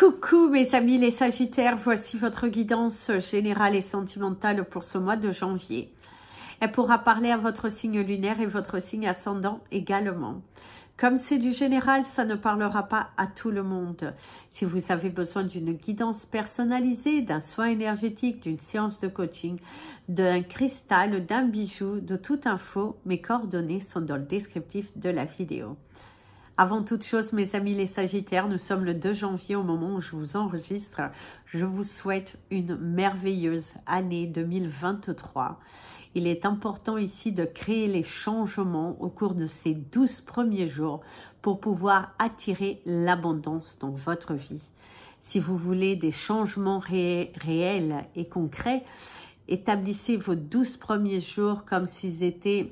Coucou mes amis les Sagittaires, voici votre guidance générale et sentimentale pour ce mois de janvier. Elle pourra parler à votre signe lunaire et votre signe ascendant également. Comme c'est du général, ça ne parlera pas à tout le monde. Si vous avez besoin d'une guidance personnalisée, d'un soin énergétique, d'une séance de coaching, d'un cristal, d'un bijou, de toute info, mes coordonnées sont dans le descriptif de la vidéo. Avant toute chose, mes amis les Sagittaires, nous sommes le 2 janvier au moment où je vous enregistre. Je vous souhaite une merveilleuse année 2023. Il est important ici de créer les changements au cours de ces 12 premiers jours pour pouvoir attirer l'abondance dans votre vie. Si vous voulez des changements réels et concrets, établissez vos 12 premiers jours comme s'ils étaient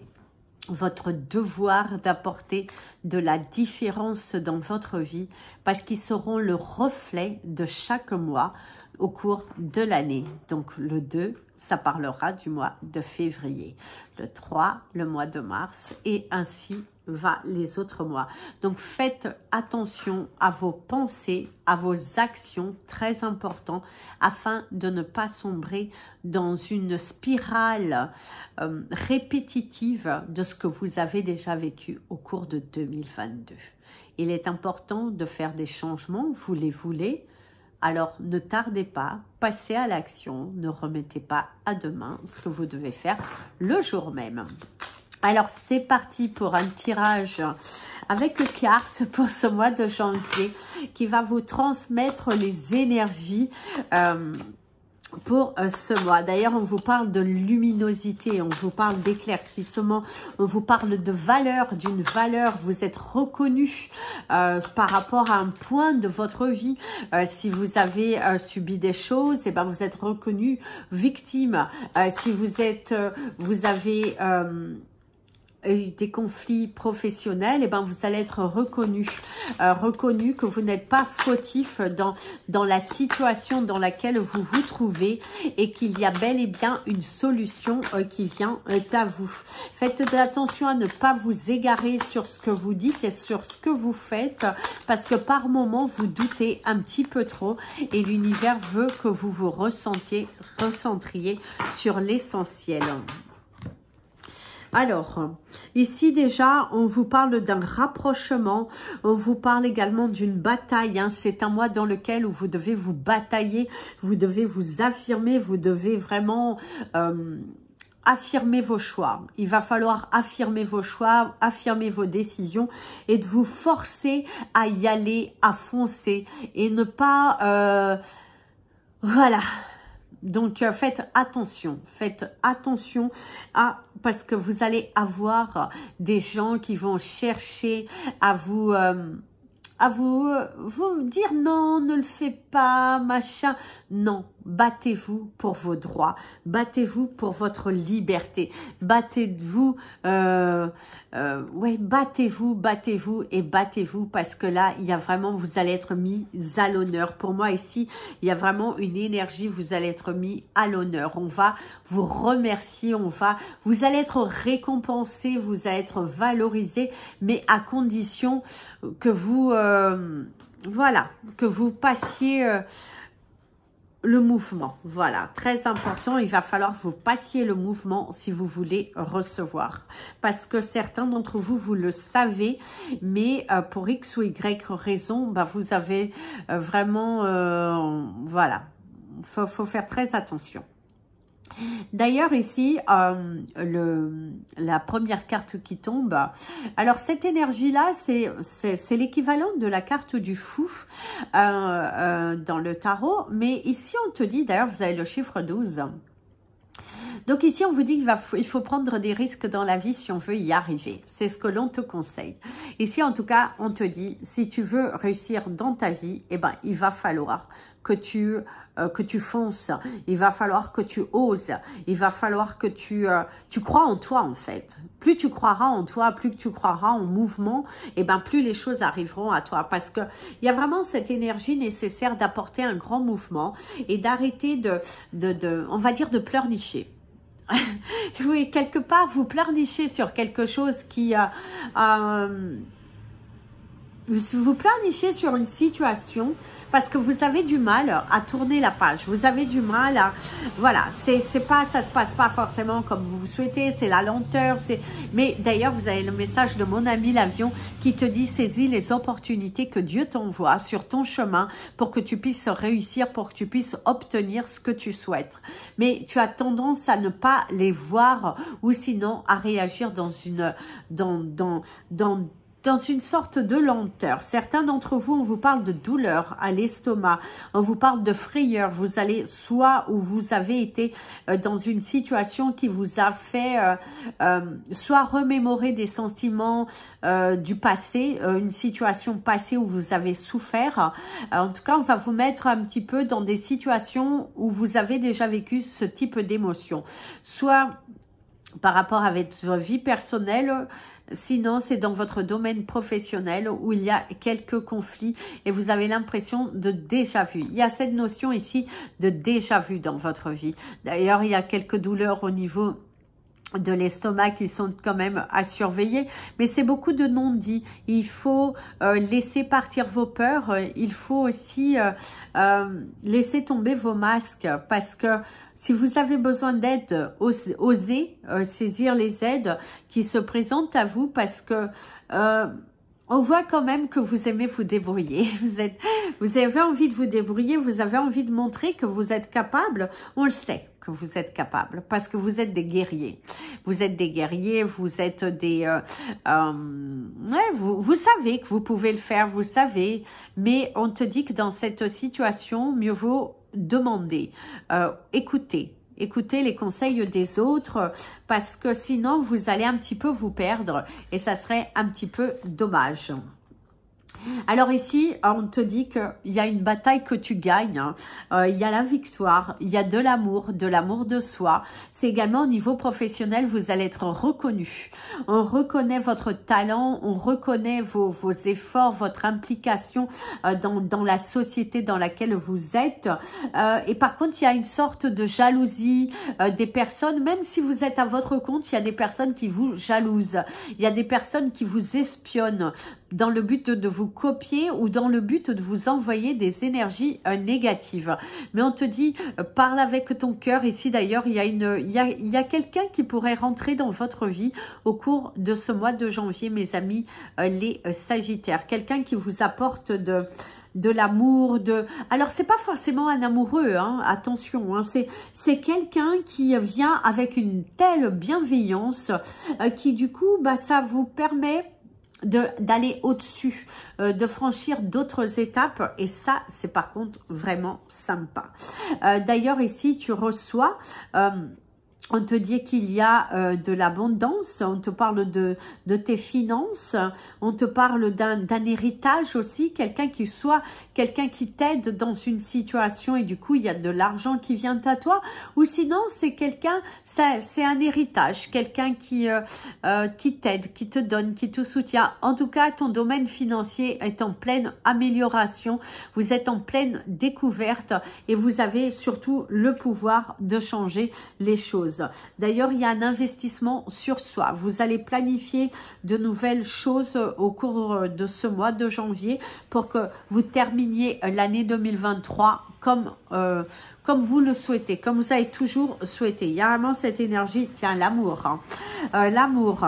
votre devoir d'apporter de la différence dans votre vie parce qu'ils seront le reflet de chaque mois au cours de l'année. Donc le 2, ça parlera du mois de février. Le 3, le mois de mars et ainsi va les autres mois. Donc faites attention à vos pensées, à vos actions, très important, afin de ne pas sombrer dans une spirale répétitive de ce que vous avez déjà vécu au cours de 2022. Il est important de faire des changements, vous les voulez. Alors, ne tardez pas, passez à l'action, ne remettez pas à demain ce que vous devez faire le jour même. Alors, c'est parti pour un tirage avec cartes pour ce mois de janvier qui va vous transmettre les énergies pour ce mois. D'ailleurs, on vous parle de luminosité, on vous parle d'éclaircissement, on vous parle de valeur, d'une valeur. Vous êtes reconnu par rapport à un point de votre vie. Si vous avez subi des choses, et ben vous êtes reconnu victime. Si vous êtes, vous avez des conflits professionnels, et ben vous allez être reconnu que vous n'êtes pas fautif dans la situation dans laquelle vous vous trouvez et qu'il y a bel et bien une solution qui vient à vous. Faites attention à ne pas vous égarer sur ce que vous dites et sur ce que vous faites parce que par moment vous doutez un petit peu trop et l'univers veut que vous vous recentriez sur l'essentiel. Alors, ici déjà, on vous parle d'un rapprochement, on vous parle également d'une bataille. C'est un mois dans lequel vous devez vous batailler, vous devez vous affirmer, vous devez vraiment affirmer vos choix. Il va falloir affirmer vos choix, affirmer vos décisions et de vous forcer à y aller, à foncer et ne pas... voilà. Donc, faites attention parce que vous allez avoir des gens qui vont chercher à vous dire non, ne le fais pas, machin. Non, battez-vous pour vos droits, battez-vous pour votre liberté, battez-vous, ouais, battez-vous parce que là, il y a vraiment, vous allez être mis à l'honneur. Pour moi ici, il y a vraiment une énergie, vous allez être mis à l'honneur. On va vous remercier, vous allez être récompensé, vous allez être valorisé, mais à condition que vous, voilà, que vous passiez le mouvement. Voilà, très important, il va falloir que vous passiez le mouvement si vous voulez recevoir. Parce que certains d'entre vous, vous le savez, mais pour X ou Y raison, bah, vous avez vraiment, voilà, faut faire très attention. D'ailleurs ici, la première carte qui tombe, alors cette énergie-là, c'est l'équivalent de la carte du fou dans le tarot, mais ici on te dit, d'ailleurs vous avez le chiffre 12, donc ici on vous dit qu'il faut prendre des risques dans la vie si on veut y arriver, c'est ce que l'on te conseille. Ici en tout cas on te dit, si tu veux réussir dans ta vie, eh ben, il va falloir que tu fonces, il va falloir que tu oses, il va falloir que tu crois en toi en fait. Plus tu croiras en toi, plus que tu croiras en mouvement, et ben plus les choses arriveront à toi. Parce que il y a vraiment cette énergie nécessaire d'apporter un grand mouvement et d'arrêter on va dire de pleurnicher. Oui, quelque part vous pleurnichez sur quelque chose qui vous pleurnichez sur une situation parce que vous avez du mal à tourner la page. Vous avez du mal à... Voilà, ça se passe pas forcément comme vous souhaitez, c'est la lenteur. Mais d'ailleurs, vous avez le message de mon ami l'avion qui te dit saisis les opportunités que Dieu t'envoie sur ton chemin pour que tu puisses réussir, pour que tu puisses obtenir ce que tu souhaites. Mais tu as tendance à ne pas les voir ou sinon à réagir dans une sorte de lenteur. Certains d'entre vous, on vous parle de douleur à l'estomac, on vous parle de frayeur, vous allez soit où vous avez été dans une situation qui vous a fait soit remémorer des sentiments du passé, une situation passée où vous avez souffert. En tout cas, on va vous mettre un petit peu dans des situations où vous avez déjà vécu ce type d'émotion, soit par rapport à votre vie personnelle. Sinon, c'est dans votre domaine professionnel où il y a quelques conflits et vous avez l'impression de déjà vu. Il y a cette notion ici de déjà vu dans votre vie. D'ailleurs, il y a quelques douleurs au niveau de l'estomac qui sont quand même à surveiller, mais c'est beaucoup de non-dits. Il faut laisser partir vos peurs, il faut aussi laisser tomber vos masques, parce que si vous avez besoin d'aide, osez saisir les aides qui se présentent à vous, parce que on voit quand même que vous aimez vous débrouiller. Vous avez envie de vous débrouiller, vous avez envie de montrer que vous êtes capable. On le sait que vous êtes capable parce que vous êtes des guerriers. Vous êtes des guerriers, vous êtes des... vous savez que vous pouvez le faire, vous savez. Mais on te dit que dans cette situation, mieux vaut demander, écouter. Écoutez les conseils des autres parce que sinon vous allez un petit peu vous perdre et ça serait un petit peu dommage. Alors ici, on te dit qu'il y a une bataille que tu gagnes, il y a la victoire, il y a de l'amour de soi. C'est également au niveau professionnel, vous allez être reconnu. On reconnaît votre talent, on reconnaît vos efforts, votre implication dans la société dans laquelle vous êtes. Et par contre, il y a une sorte de jalousie des personnes, même si vous êtes à votre compte, il y a des personnes qui vous jalousent. Il y a des personnes qui vous espionnent dans le but de vous copier ou dans le but de vous envoyer des énergies négatives. Mais on te dit, parle avec ton cœur. Ici d'ailleurs, il y a quelqu'un qui pourrait rentrer dans votre vie au cours de ce mois de janvier, mes amis, les Sagittaires. Quelqu'un qui vous apporte de l'amour, alors c'est pas forcément un amoureux, hein, attention, hein, c'est quelqu'un qui vient avec une telle bienveillance qui du coup, ça vous permet d'aller au-dessus, de franchir d'autres étapes, et ça c'est par contre vraiment sympa. D'ailleurs ici tu reçois on te dit qu'il y a de l'abondance, on te parle de tes finances, on te parle d'un héritage aussi, quelqu'un qui t'aide dans une situation et du coup il y a de l'argent qui vient à toi, ou sinon c'est c'est un héritage, quelqu'un qui t'aide, qui te donne, qui te soutient. En tout cas, ton domaine financier est en pleine amélioration, vous êtes en pleine découverte et vous avez surtout le pouvoir de changer les choses. D'ailleurs, il y a un investissement sur soi. Vous allez planifier de nouvelles choses au cours de ce mois de janvier pour que vous terminiez l'année 2023 comme vous le souhaitez, comme vous avez toujours souhaité. Il y a vraiment cette énergie, tiens, l'amour. Hein. L'amour.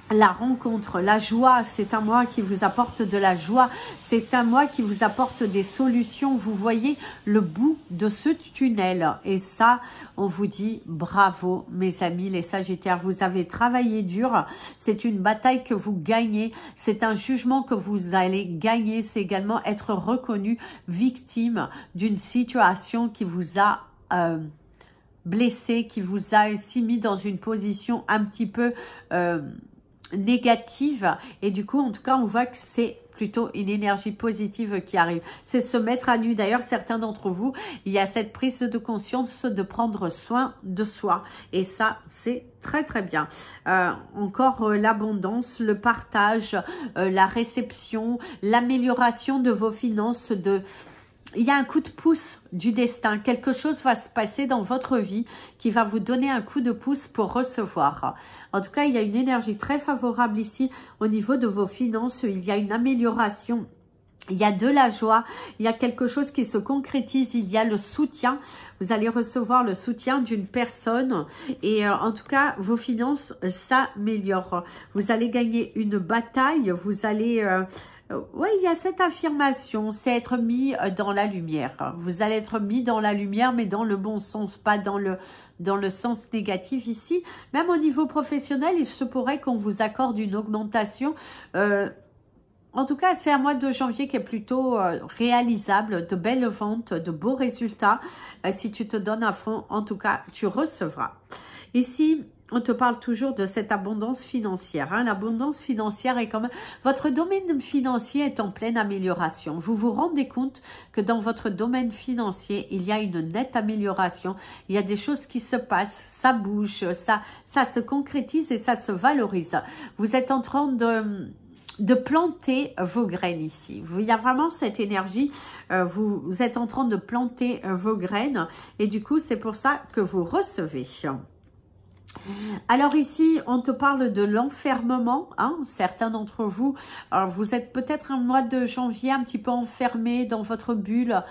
La rencontre, la joie, c'est un mois qui vous apporte de la joie, c'est un mois qui vous apporte des solutions, vous voyez le bout de ce tunnel et ça, on vous dit bravo mes amis les Sagittaires, vous avez travaillé dur, c'est une bataille que vous gagnez, c'est un jugement que vous allez gagner, c'est également être reconnu victime d'une situation qui vous a blessé, qui vous a aussi mis dans une position un petit peu négative et du coup en tout cas on voit que c'est plutôt une énergie positive qui arrive, c'est se mettre à nu. D'ailleurs certains d'entre vous, il y a cette prise de conscience de prendre soin de soi et ça c'est très très bien. Encore l'abondance, le partage, la réception, l'amélioration de vos finances, il y a un coup de pouce du destin. Quelque chose va se passer dans votre vie qui va vous donner un coup de pouce pour recevoir. En tout cas, il y a une énergie très favorable ici au niveau de vos finances. Il y a une amélioration. Il y a de la joie, il y a quelque chose qui se concrétise, il y a le soutien. Vous allez recevoir le soutien d'une personne et en tout cas, vos finances s'améliorent. Vous allez gagner une bataille, vous allez... oui, il y a cette affirmation, c'est être mis dans la lumière. Vous allez être mis dans la lumière, mais dans le bon sens, pas dans le sens négatif ici. Même au niveau professionnel, il se pourrait qu'on vous accorde une augmentation. En tout cas, c'est un mois de janvier qui est plutôt réalisable, de belles ventes, de beaux résultats. Si tu te donnes à fond, en tout cas, tu recevras. Ici, on te parle toujours de cette abondance financière. Hein. L'abondance financière est quand même... Votre domaine financier est en pleine amélioration. Vous vous rendez compte que dans votre domaine financier, il y a une nette amélioration. Il y a des choses qui se passent, ça bouge, ça se concrétise et ça se valorise. Vous êtes en train de planter vos graines ici. Il y a vraiment cette énergie, vous êtes en train de planter vos graines et du coup, c'est pour ça que vous recevez. Alors ici, on te parle de l'enfermement. Hein. Certains d'entre vous, vous êtes peut-être un mois de janvier un petit peu enfermé dans votre bulle,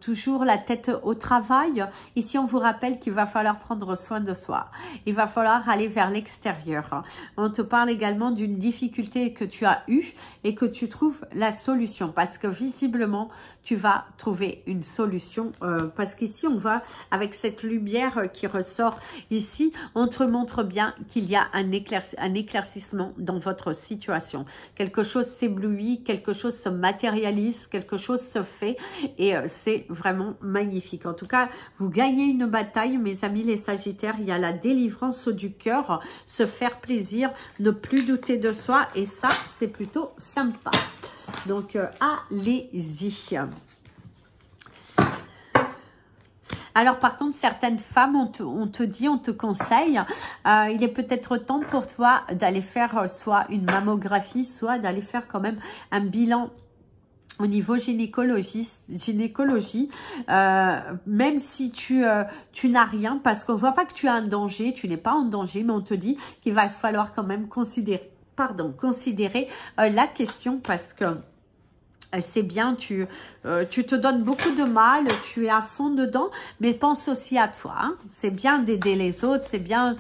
toujours la tête au travail. Ici, on vous rappelle qu'il va falloir prendre soin de soi. Il va falloir aller vers l'extérieur. On te parle également d'une difficulté que tu as eue et que tu trouves la solution. Parce que visiblement, tu vas trouver une solution. Parce qu'ici, on va, avec cette lumière qui ressort ici, on te montre bien qu'il y a un éclaircissement dans votre situation. Quelque chose s'éblouit, quelque chose se matérialise, quelque chose se fait et c'est vraiment magnifique. En tout cas, vous gagnez une bataille, mes amis les Sagittaires. Il y a la délivrance du cœur, se faire plaisir, ne plus douter de soi et ça, c'est plutôt sympa. Donc, allez-y. Alors, par contre, certaines femmes, on te conseille, il est peut-être temps pour toi d'aller faire soit une mammographie, soit d'aller faire quand même un bilan au niveau gynécologie, même si tu n'as rien, parce qu'on ne voit pas que tu as un danger, tu n'es pas en danger, mais on te dit qu'il va falloir quand même considérer la question parce que c'est bien, tu te donnes beaucoup de mal, tu es à fond dedans, mais pense aussi à toi. Hein. C'est bien d'aider les autres, c'est bien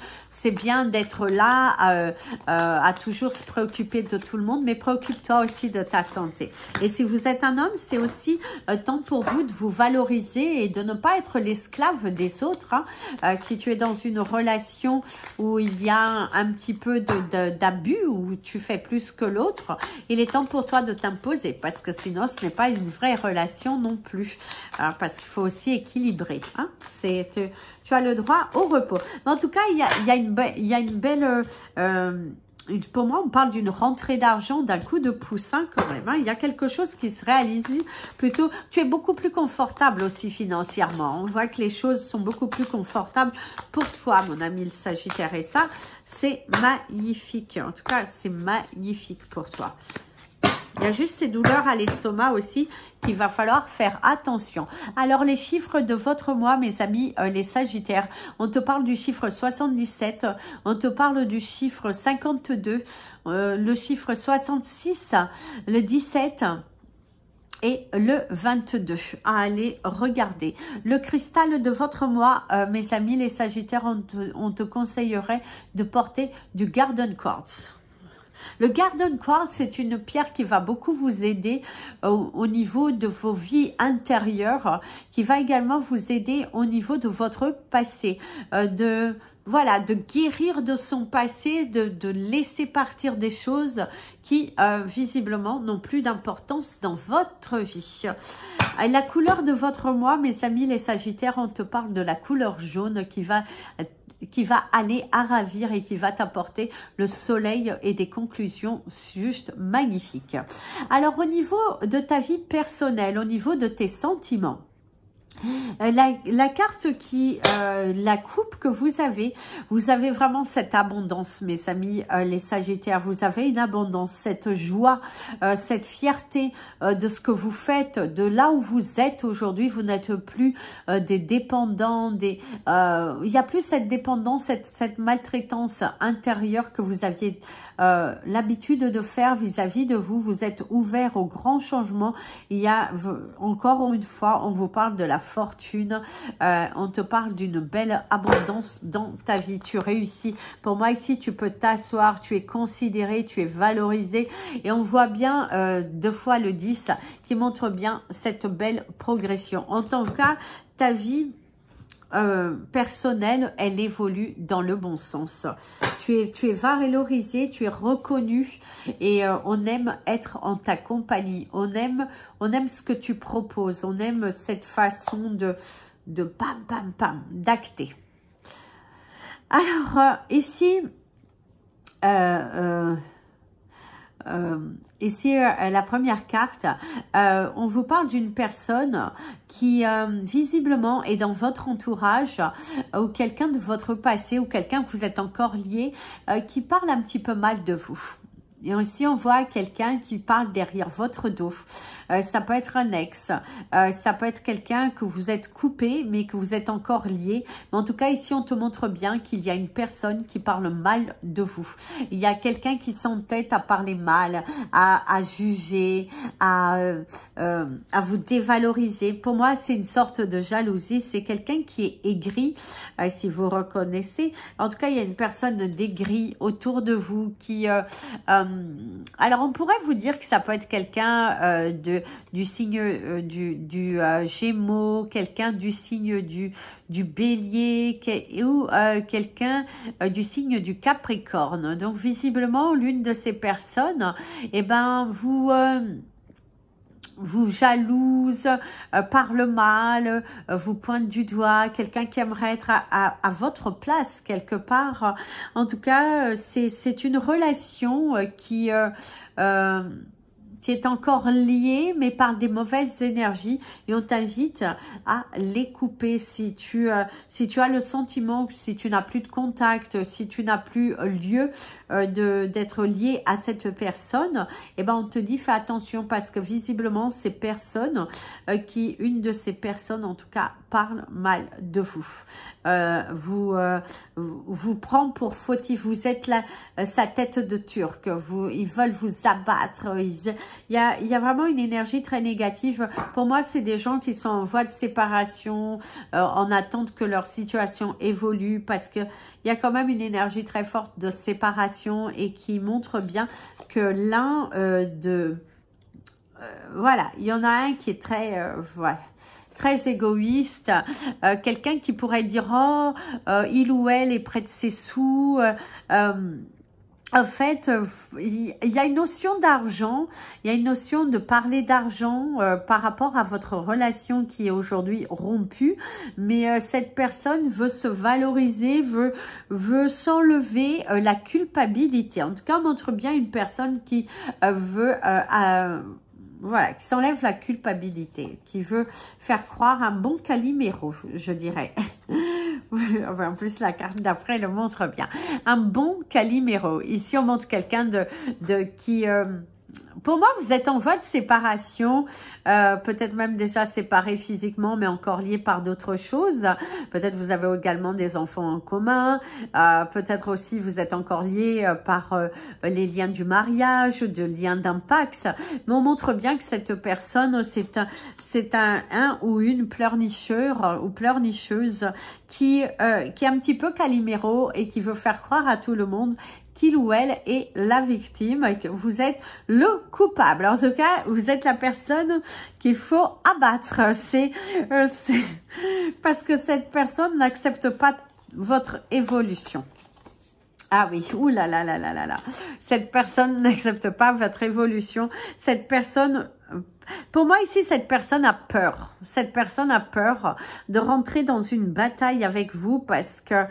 d'être là, à toujours se préoccuper de tout le monde, mais préoccupe-toi aussi de ta santé. Et si vous êtes un homme, c'est aussi temps pour vous de vous valoriser et de ne pas être l'esclave des autres. Hein. Si tu es dans une relation où il y a un petit peu d'abus, où tu fais plus que l'autre, il est temps pour toi de t'imposer parce que sinon, ce n'est pas une vraie relation non plus. Parce qu'il faut aussi équilibrer. Hein. Tu as le droit au repos. Mais en tout cas, il y a une belle... pour moi, on parle d'une rentrée d'argent, d'un coup de pouce quand même. Hein. Il y a quelque chose qui se réalise plutôt. Tu es beaucoup plus confortable aussi financièrement. On voit que les choses sont beaucoup plus confortables pour toi, mon ami le Sagittaire. Et ça, c'est magnifique. En tout cas, c'est magnifique pour toi. Il y a juste ces douleurs à l'estomac aussi qu'il va falloir faire attention. Alors, les chiffres de votre mois, mes amis, les Sagittaires, on te parle du chiffre 77, on te parle du chiffre 52, le chiffre 66, le 17 et le 22. Allez, regardez. Le cristal de votre mois, mes amis, les Sagittaires, on te conseillerait de porter du Garden Quartz. Le Garden Quartz, c'est une pierre qui va beaucoup vous aider au niveau de vos vies intérieures, qui va également vous aider au niveau de votre passé, de guérir de son passé, de laisser partir des choses qui, visiblement, n'ont plus d'importance dans votre vie. La couleur de votre mois, mes amis les Sagittaires, on te parle de la couleur jaune qui va aller à ravir et qui va t'apporter le soleil et des conclusions juste magnifiques. Alors, au niveau de ta vie personnelle, au niveau de tes sentiments, La carte qui, la coupe que vous avez vraiment cette abondance, mes amis, les Sagittaires. Vous avez une abondance, cette joie, cette fierté de ce que vous faites, de là où vous êtes aujourd'hui. Vous n'êtes plus des dépendants, il n'y a plus cette dépendance, cette maltraitance intérieure que vous aviez l'habitude de faire vis-à-vis de vous. Vous êtes ouvert aux grands changements. Il y a, encore une fois, on vous parle de la fortune, on te parle d'une belle abondance dans ta vie. Tu réussis. Pour moi ici, tu peux t'asseoir, tu es considéré, tu es valorisé, et on voit bien 2 fois le 10 qui montre bien cette belle progression. En tout cas, ta vie personnelle, elle évolue dans le bon sens. Tu es valorisé, tu es reconnu, et on aime être en ta compagnie. On aime ce que tu proposes. On aime cette façon de pam pam pam d'acter. Alors ici ici, la première carte, on vous parle d'une personne qui visiblement est dans votre entourage, ou quelqu'un de votre passé, ou quelqu'un que vous êtes encore lié, qui parle un petit peu mal de vous. Et aussi, on voit quelqu'un qui parle derrière votre dos. Ça peut être un ex, ça peut être quelqu'un que vous êtes coupé, mais que vous êtes encore lié. Mais en tout cas, ici, on te montre bien qu'il y a une personne qui parle mal de vous. Il y a quelqu'un qui s'entête à parler mal, à juger, à vous dévaloriser. Pour moi, c'est une sorte de jalousie. C'est quelqu'un qui est aigri, si vous reconnaissez. En tout cas, il y a une personne d'aigri autour de vous qui... alors, on pourrait vous dire que ça peut être quelqu'un du signe du Gémeaux, quelqu'un du signe du Bélier, ou quelqu'un du signe du Capricorne. Donc, visiblement, l'une de ces personnes, eh ben, vous jalouse, parle mal, vous pointe du doigt, quelqu'un qui aimerait être à votre place quelque part. En tout cas, c'est une relation qui est encore liée, mais par des mauvaises énergies, et on t'invite à les couper. Si tu as le sentiment que si tu n'as plus de contact, si tu n'as plus lieu d'être lié à cette personne, eh ben on te dit fais attention, parce que visiblement ces personnes, une de ces personnes en tout cas parle mal de vous, vous prend pour fautif, vous êtes sa tête de turc, ils veulent vous abattre, il y a vraiment une énergie très négative. Pour moi, c'est des gens qui sont en voie de séparation, en attente que leur situation évolue, parce que il y a quand même une énergie très forte de séparation, et qui montre bien que l'un voilà, il y en a un qui est très voilà, très égoïste, quelqu'un qui pourrait dire oh il ou elle est près de ses sous. En fait, il y a une notion d'argent, il y a une notion de parler d'argent par rapport à votre relation qui est aujourd'hui rompue, mais cette personne veut se valoriser, veut s'enlever la culpabilité. En tout cas, on montre bien une personne qui veut... voilà, qui s'enlève la culpabilité, qui veut faire croire un bon Calimero, je dirais. En plus, la carte d'après le montre bien. Un bon Calimero. Ici, on montre quelqu'un qui... pour moi, vous êtes en voie de séparation, peut-être même déjà séparés physiquement, mais encore liés par d'autres choses. Peut-être vous avez également des enfants en commun, peut-être aussi vous êtes encore liés par les liens du mariage, de liens d'impact. Mais on montre bien que cette personne, c'est un ou une pleurnicheur ou pleurnicheuse qui est un petit peu Calimero, et qui veut faire croire à tout le monde qu'il ou elle est la victime, et que vous êtes le coupable. En tout cas, vous êtes la personne qu'il faut abattre. C'est parce que cette personne n'accepte pas votre évolution. Ah oui, oulala, là, là, là, là. Cette personne n'accepte pas votre évolution. Cette personne... Pour moi, ici, cette personne a peur. Cette personne a peur de rentrer dans une bataille avec vous, parce que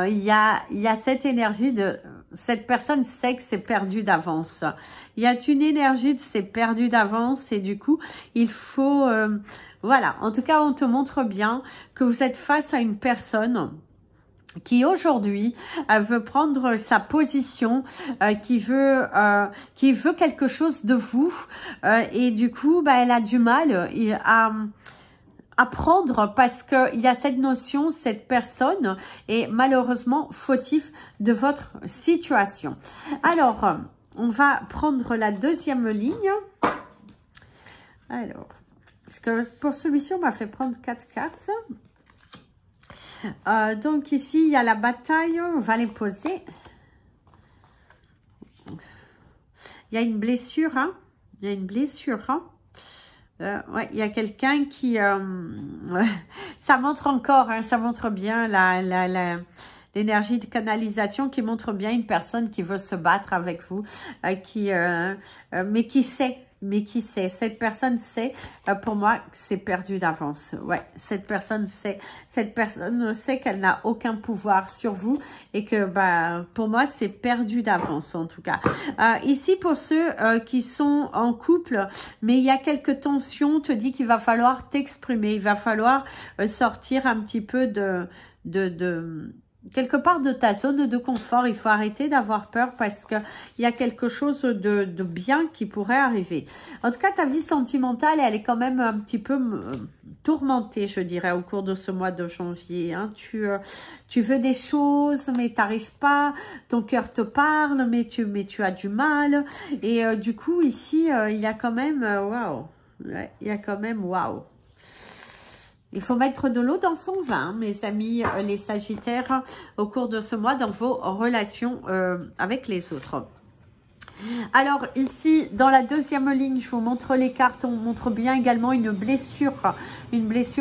il y a cette énergie de... cette personne sait que c'est perdu d'avance. Il y a une énergie de c'est perdu d'avance et du coup, il faut... voilà, en tout cas, on te montre bien que vous êtes face à une personne qui aujourd'hui veut prendre sa position, qui veut quelque chose de vous et du coup, elle a du mal à prendre parce que il y a cette notion, cette personne est malheureusement fautif de votre situation. Alors, on va prendre la deuxième ligne. Alors, parce que pour celui-ci, on m'a fait prendre 4 cartes. Donc ici, il y a la bataille. On va les poser. Il y a une blessure. Hein. Il y a une blessure. Hein. Ouais, il y a quelqu'un qui... ça montre encore, hein, ça montre bien l'énergie de canalisation qui montre bien une personne qui veut se battre avec vous, mais qui sait. Cette personne sait, pour moi, que c'est perdu d'avance. Ouais, cette personne sait qu'elle n'a aucun pouvoir sur vous et que, pour moi, c'est perdu d'avance, en tout cas. Ici, pour ceux qui sont en couple, mais il y a quelques tensions, te dit qu'il va falloir t'exprimer, il va falloir sortir un petit peu quelque part de ta zone de confort. Il faut arrêter d'avoir peur parce que il y a quelque chose de bien qui pourrait arriver. En tout cas, ta vie sentimentale, elle est quand même un petit peu tourmentée, je dirais, au cours de ce mois de janvier. Hein. Tu veux des choses, mais tu n'arrives pas. Ton cœur te parle, mais tu as du mal. Et du coup, ici, il y a quand même... waouh. Ouais, il y a quand même... waouh. Il faut mettre de l'eau dans son vin, mes amis les Sagittaires, au cours de ce mois dans vos relations avec les autres. Alors ici, dans la deuxième ligne, je vous montre les cartes. On montre bien également une blessure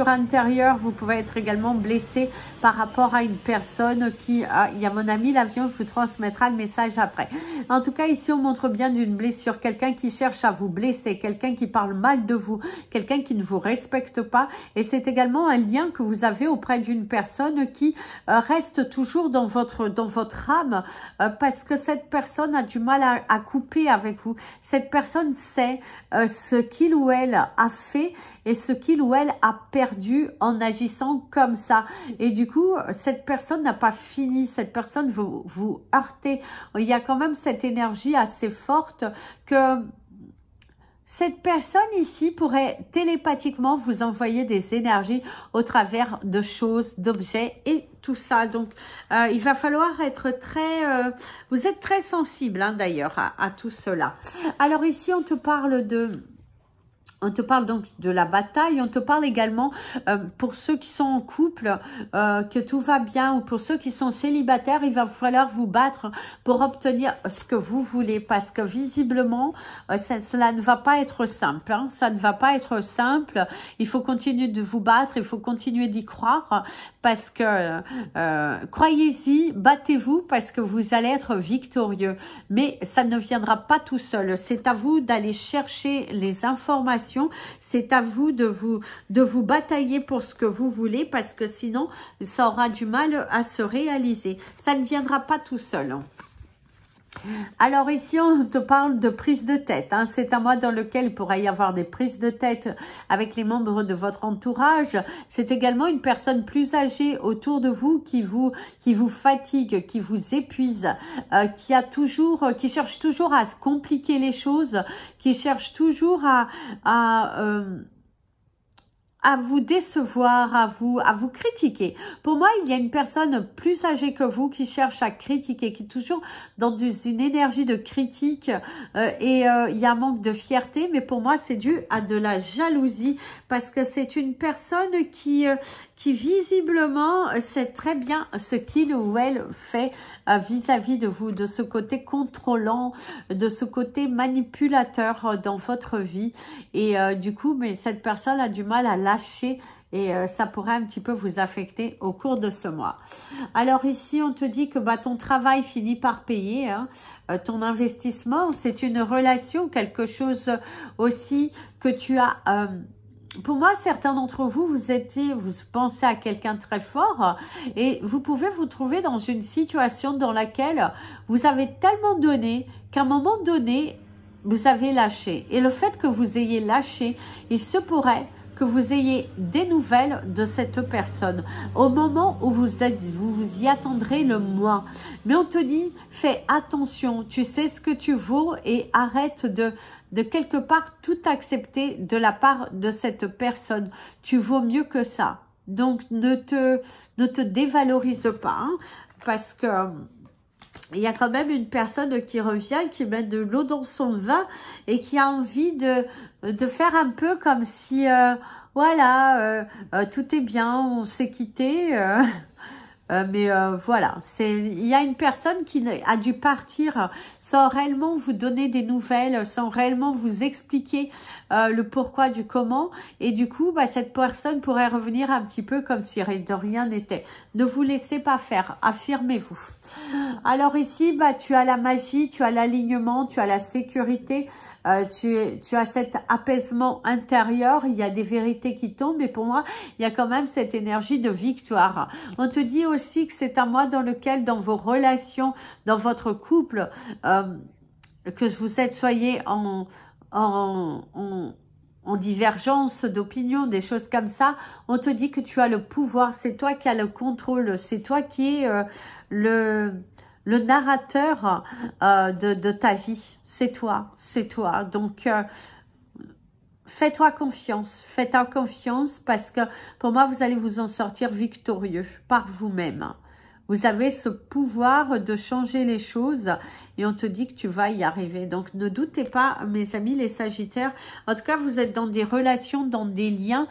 intérieure. Vous pouvez être également blessé par rapport à une personne qui... il y a mon ami l'avion, je vous transmettra le message après. En tout cas, ici, on montre bien d'une blessure. Quelqu'un qui cherche à vous blesser, quelqu'un qui parle mal de vous, quelqu'un qui ne vous respecte pas. Et c'est également un lien que vous avez auprès d'une personne qui reste toujours dans votre âme parce que cette personne a du mal à couper avec vous. Cette personne sait ce qu'il ou elle a fait et ce qu'il ou elle a perdu en agissant comme ça. Et du coup, cette personne n'a pas fini. Cette personne vous heurter. Il y a quand même cette énergie assez forte que... cette personne ici pourrait télépathiquement vous envoyer des énergies au travers de choses, d'objets et tout ça. Donc, il va falloir être très... vous êtes très sensible hein, d'ailleurs à tout cela. Alors ici, on te parle de... on te parle donc de la bataille, on te parle également pour ceux qui sont en couple, que tout va bien, ou pour ceux qui sont célibataires, il va falloir vous battre pour obtenir ce que vous voulez, parce que visiblement, cela ne va pas être simple, hein, ça ne va pas être simple, il faut continuer de vous battre, il faut continuer d'y croire, parce que, croyez-y, battez-vous, parce que vous allez être victorieux, mais ça ne viendra pas tout seul, c'est à vous d'aller chercher les informations. C'est à vous de vous batailler pour ce que vous voulez parce que sinon, ça aura du mal à se réaliser. Ça ne viendra pas tout seul. Alors ici, on te parle de prise de tête. Hein. C'est un mois dans lequel il pourrait y avoir des prises de tête avec les membres de votre entourage. C'est également une personne plus âgée autour de vous qui vous fatigue, qui vous épuise, qui cherche toujours à se compliquer les choses, qui cherche toujours à vous décevoir, à vous critiquer. Pour moi, il y a une personne plus âgée que vous qui cherche à critiquer, qui est toujours dans une énergie de critique et il y a un manque de fierté, mais pour moi, c'est dû à de la jalousie parce que c'est une personne qui visiblement sait très bien ce qu'il ou elle fait vis-à-vis de vous, de ce côté contrôlant, de ce côté manipulateur dans votre vie. Et du coup, mais cette personne a du mal à lâcher et ça pourrait un petit peu vous affecter au cours de ce mois. Alors ici, on te dit que ton travail finit par payer, hein, ton investissement, c'est une relation, quelque chose aussi que tu as... pour moi, certains d'entre vous, vous pensez à quelqu'un très fort et vous pouvez vous trouver dans une situation dans laquelle vous avez tellement donné qu'à un moment donné, vous avez lâché. Et le fait que vous ayez lâché, il se pourrait que vous ayez des nouvelles de cette personne au moment où vous vous y attendrez le moins. Mais on te dit, fais attention, tu sais ce que tu vaux et arrête de quelque part tout accepter de la part de cette personne. Tu vaux mieux que ça. Donc ne te dévalorise pas, hein, parce que il y a quand même une personne qui revient, qui met de l'eau dans son vin et qui a envie de faire un peu comme si, voilà, tout est bien, on s'est quitté. Voilà, il y a une personne qui a dû partir sans réellement vous donner des nouvelles, sans réellement vous expliquer le pourquoi du comment. Et du coup, cette personne pourrait revenir un petit peu comme si de rien n'était. Ne vous laissez pas faire, affirmez-vous. Alors ici, tu as la magie, tu as l'alignement, tu as la sécurité. Tu as cet apaisement intérieur, il y a des vérités qui tombent et pour moi, il y a quand même cette énergie de victoire. On te dit aussi que c'est un mois dans lequel, dans vos relations, dans votre couple, que vous soyez en divergence d'opinion, des choses comme ça, on te dit que tu as le pouvoir, c'est toi qui as le contrôle, c'est toi qui es le narrateur de ta vie. C'est toi, c'est toi. Donc, fais-toi confiance parce que pour moi, vous allez vous en sortir victorieux par vous-même. Vous avez ce pouvoir de changer les choses et on te dit que tu vas y arriver. Donc, ne doutez pas, mes amis, les Sagittaires. En tout cas, vous êtes dans des relations, dans des liens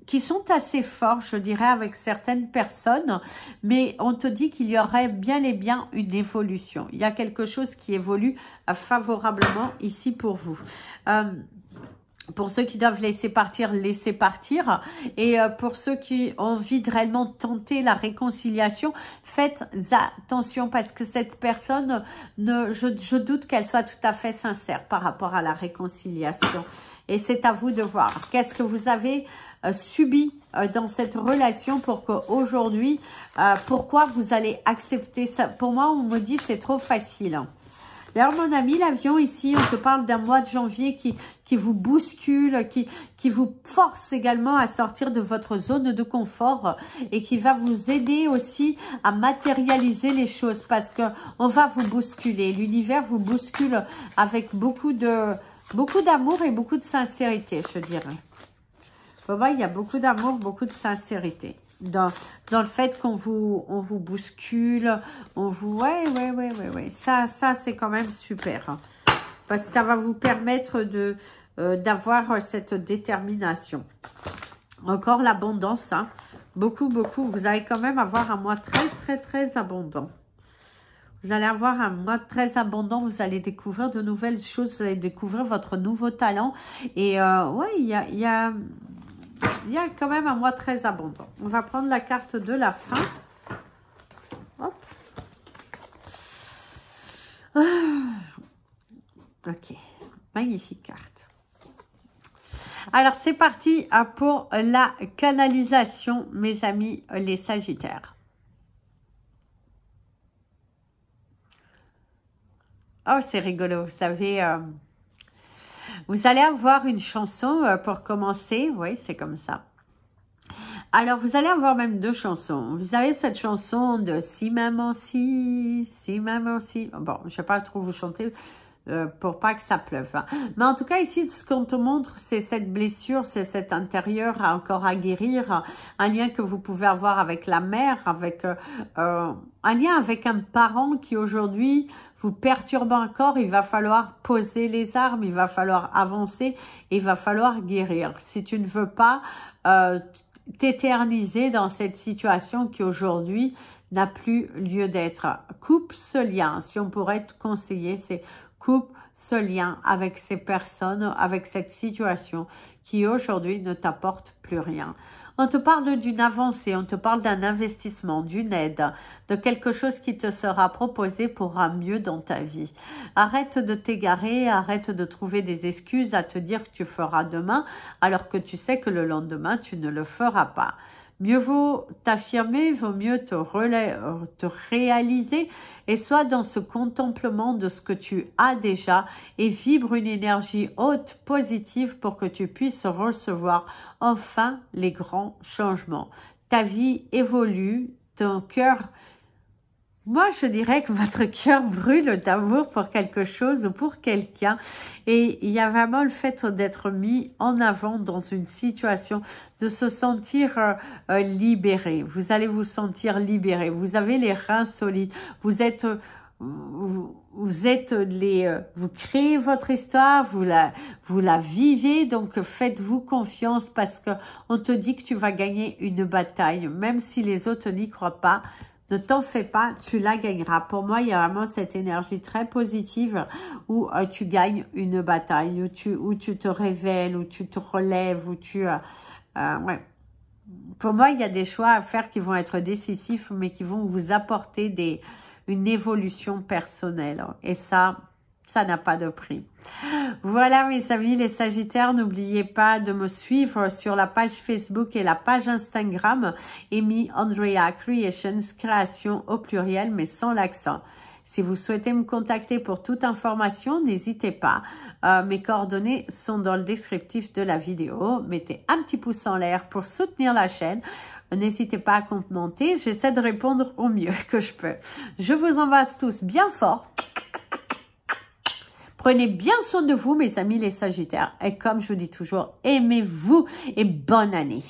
qui sont assez forts, je dirais, avec certaines personnes, mais on te dit qu'il y aurait bien et bien une évolution. Il y a quelque chose qui évolue favorablement ici pour vous. Pour ceux qui doivent laisser partir, laissez partir. Et pour ceux qui ont envie de réellement tenter la réconciliation, faites attention parce que cette personne, je doute qu'elle soit tout à fait sincère par rapport à la réconciliation. Et c'est à vous de voir. Qu'est-ce que vous avez subi dans cette relation pour qu'aujourd'hui, pourquoi vous allez accepter ça? Pour moi, on me dit c'est trop facile. D'ailleurs, mon ami, l'avion ici, on te parle d'un mois de janvier qui vous bouscule, qui vous force également à sortir de votre zone de confort et qui va vous aider aussi à matérialiser les choses parce que on va vous bousculer. L'univers vous bouscule avec beaucoup d'amour et beaucoup de sincérité, je dirais. Pour moi, il y a beaucoup d'amour, beaucoup de sincérité. Dans le fait qu'on on vous bouscule, on vous... Ouais. Ça c'est quand même super. Hein. Parce que ça va vous permettre d'avoir cette détermination. Encore l'abondance. Hein. Beaucoup. Vous allez quand même avoir un mois très abondant. Vous allez avoir un mois très abondant. Vous allez découvrir de nouvelles choses. Vous allez découvrir votre nouveau talent. Et ouais, il y a quand même un mois très abondant. On va prendre la carte de la fin. Hop. Ok. Magnifique carte. Alors, c'est parti pour la canalisation, mes amis, les Sagittaires. Oh, c'est rigolo. Vous savez... vous allez avoir une chanson pour commencer. Oui, c'est comme ça. Alors, vous allez avoir même deux chansons. Vous avez cette chanson de « Si maman si, si maman si ». Bon, je ne vais pas trop vous chanter pour pas que ça pleuve. Hein. Mais en tout cas, ici, ce qu'on te montre, c'est cette blessure, c'est cet intérieur encore à guérir. Un lien que vous pouvez avoir avec la mère, avec un lien avec un parent qui aujourd'hui vous perturbe encore. Il va falloir poser les armes, il va falloir avancer, il va falloir guérir. Si tu ne veux pas t'éterniser dans cette situation qui aujourd'hui n'a plus lieu d'être. Coupe ce lien. Si on pourrait te conseiller, c'est coupe ce lien avec ces personnes, avec cette situation qui aujourd'hui ne t'apporte plus rien. On te parle d'une avancée, on te parle d'un investissement, d'une aide, de quelque chose qui te sera proposé pour un mieux dans ta vie. Arrête de t'égarer, arrête de trouver des excuses à te dire que tu feras demain, alors que tu sais que le lendemain, tu ne le feras pas. Mieux vaut t'affirmer, vaut mieux te réaliser et sois dans ce contemplement de ce que tu as déjà et vibre une énergie haute, positive pour que tu puisses recevoir enfin les grands changements. Ta vie évolue, ton cœur... Moi, je dirais que votre cœur brûle d'amour pour quelque chose ou pour quelqu'un. Et il y a vraiment le fait d'être mis en avant dans une situation, de se sentir libéré. Vous allez vous sentir libéré. Vous avez les reins solides. Vous créez votre histoire, vous la vivez, donc faites-vous confiance parce que on te dit que tu vas gagner une bataille, même si les autres n'y croient pas. Ne t'en fais pas, tu la gagneras. Pour moi, il y a vraiment cette énergie très positive où tu gagnes une bataille, où tu te révèles, où tu te relèves, où ouais. Pour moi, il y a des choix à faire qui vont être décisifs, mais qui vont vous apporter une évolution personnelle. Et ça n'a pas de prix. Voilà mes amis les Sagittaires, n'oubliez pas de me suivre sur la page Facebook et la page Instagram Amy Andrea Creations, création au pluriel mais sans l'accent. Si vous souhaitez me contacter pour toute information, n'hésitez pas. Mes coordonnées sont dans le descriptif de la vidéo. Mettez un petit pouce en l'air pour soutenir la chaîne. N'hésitez pas à commenter, j'essaie de répondre au mieux que je peux. Je vous embrasse tous bien fort. Prenez bien soin de vous, mes amis les Sagittaires. Et comme je vous dis toujours, aimez-vous et bonne année.